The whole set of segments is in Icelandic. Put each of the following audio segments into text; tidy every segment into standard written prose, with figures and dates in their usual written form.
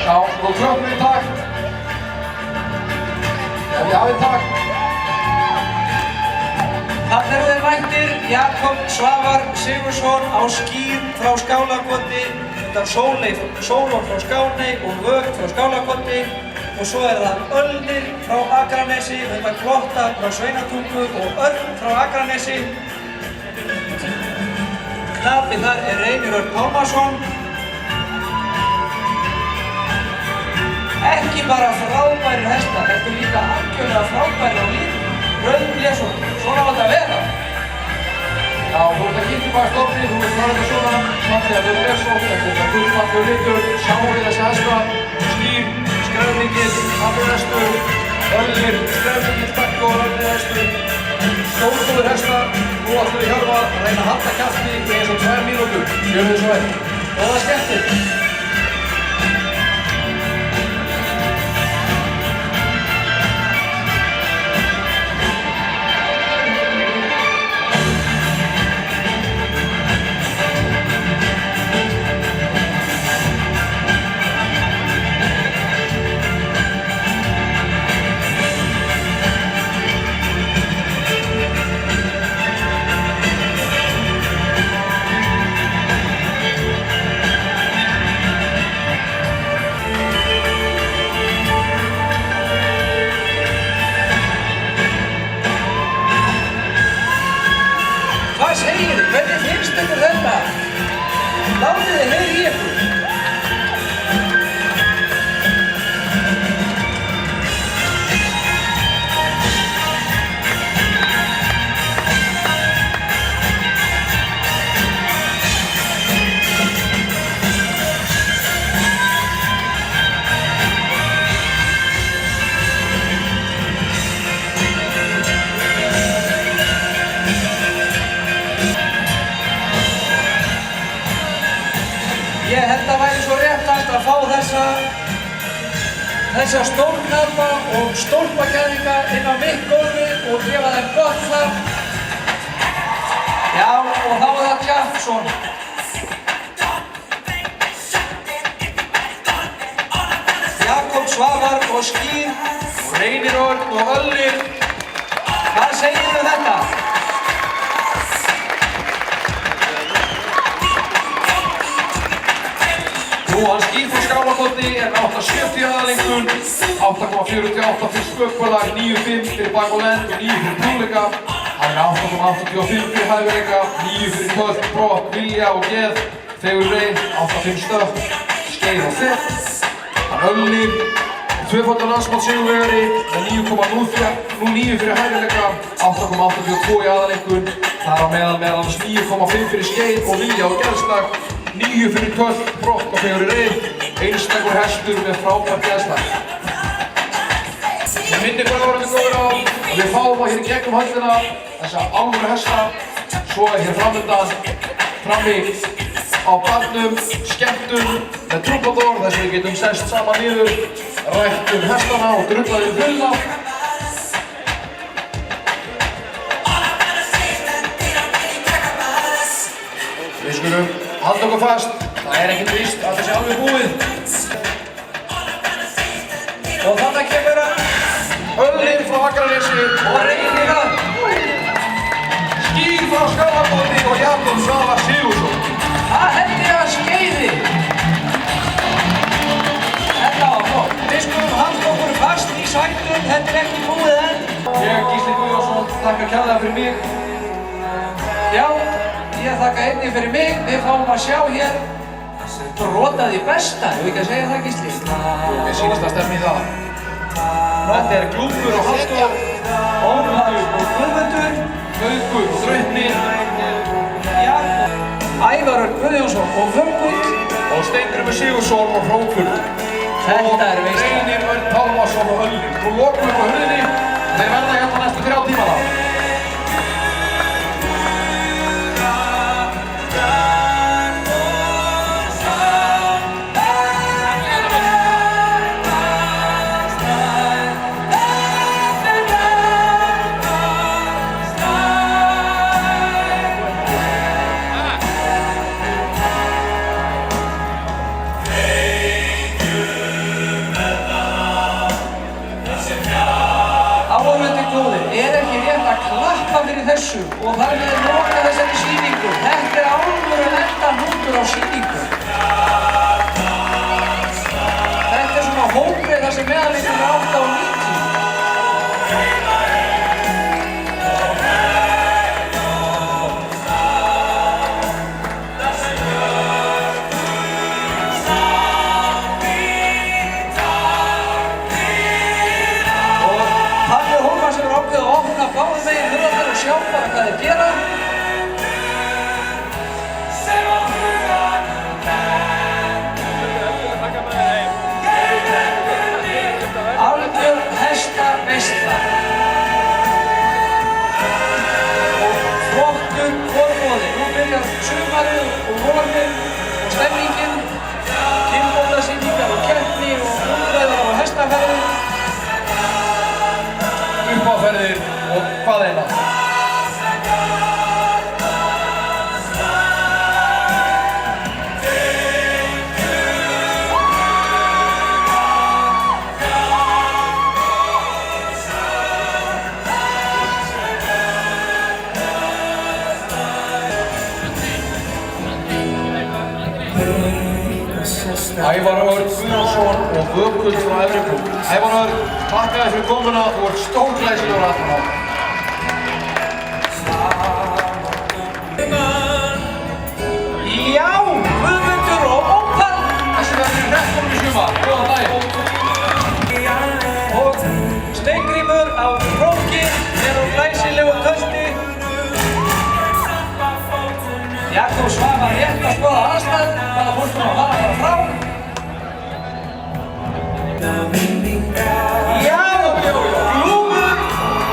Já, og klöppum í takt. Ef ég hafið takt. Þarna eru þeir mættir Jakob Svavar Sigurðsson á skíð frá Skálakoti, Sólon frá Skáney og Vögt frá Skálakoti og svo er það Ölnir frá Akranesi, Klotta frá Sveinatungu og Örn frá Akranesi. Knapi þar er Reynir Örn Pálmarsson. Ekki bara frábærir hestar, þetta líka algjörlega frábærir á líf. Rauð Blesson, svona á þetta að vera. Já, þú ert að kynna bara stofnið, þú ert farið að svona Matthea Rauð Blesson, þetta er gullfallegur litur, sjáum við þessi hesta, skýr, skrefningill, allir hestur, Ölnir, skrefningill, takk og allir hestur, stórgóður hestar, nú ætlum við Hjörvar að reyna að halda kjafti í eins og 2 mínútur. Gjörðu þið svo vel. Góða skemmtið. Hvernig finnst ykkur þetta? Látið þið heyra í ykkur. Ég held að væri svo réttast að fá þessa stórknappa og stólpakæringa inn á mitt gólfið og gefa þeim gott þar. Já, og þá er það Jackson. Jakob Svavar og skýr, og Reynir Örn og Ölnir. Hvað segir þið þetta? Nú hann skýr frá Skálakoti er með 8.70 aðalengun, 8.48 fyrir spökkulag, 9.5 fyrir bak og lend og 9 fyrir púleika. Hann er 8.85 fyrir hæfileika, 9 fyrir tölt, brott, vilja og geð, fegur reyn, 8.5 stökk, skeið og fett. Hann Ölnir, tvöfaldan landsmótssigurvegari með 9.09 fyrir hæfileika, 8.82 í aðalengun, þar á meðal annars 9.5 fyrir skeið og vilja og geðslag. 9 fyrir tölt, brott og fegur reyn, einstakur hestur með frábært geðslag. Ég minni frábærandi góður á að við fáum að hér í gegnum höndina þessa alvöru hesta, svo er hér framöndan frammi á barnum, skemmtun með trúbador þess að við getum sest saman niður, rætt hestana og drullað fulla. Við skulum halda okkur fast, það er ekkert víst að það sé alveg búið. Og þarna kemur hann Ölnir frá Akranesi og Reynir Örn. Skýr frá Skálakoti og Jakob Svavar Sigurðsson. Það held ég að skeiði. Þetta var flott. Við skulum halda okkur fast í sættum, þetta er ekki búið enn. Ég, Gísli Guðjónsson, þakka kærlega fyrir mig. Já, ég þakka einnig fyrir mig. Við fáum að sjá hér brotaði besta, hefur ekki að segja það, Gísli? Ég sýnist að stefni í það. Þetta er Glúmur og Halldór, Ólafur og Guðmundur, Gaukur og Draupni, Ævar Örn Guðjónsson og Vöggull og Steingrímur Sigurðsson og Hrókur. Þetta er veisla. Reynir Örn Pálmarsson og Ölnir. Nú lokum við á hurðinni. Þeir verða hérna næstu 3 tímana. þessu og þar með loka þessari sýningu. Þetta er alvöru endahnútur á sýningu. Þetta er svona hópið þar sem meðalíkur er 8 og 90. Báðum megin hurðarnar og sjá bara hvað þeir gera. Algjör hestaveisla. Og flottur forboði. Nú byrjar sumarið og vorið og stemningin. Kynbótasýningar og keppni og umræðar og hestaferðir. Uppáferðir og hvað eina. Ævar Örn Guðjónsson og Vökull frá Efri-Brú. Ævar Örn, takk fyrir komuna, þú ert stórglæsilegur aftan á. Já, Guðmundur og Ópal! Þessi verður í hreppnum í sumar. Góðan daginn. Og Steingrímur á Króki er á glæsilegu tölti. Jakob Svavar rétt að skoða aðstæður, hvaða fólk að fara frá. Já, glúmur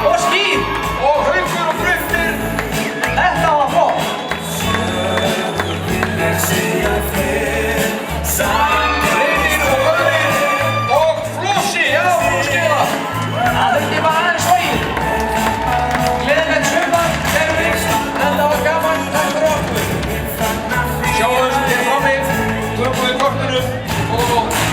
og skýr. Og haukur og fruktir. Þetta var flott. Reynir og Öðrir og Flossi, já, skila. Það þurfti bara aðeins veginn. Gleðilegt sumar, Bervík. Þetta var gaman, takk fyrir okkur. Sjáumst frá mig, tökum við kortinu og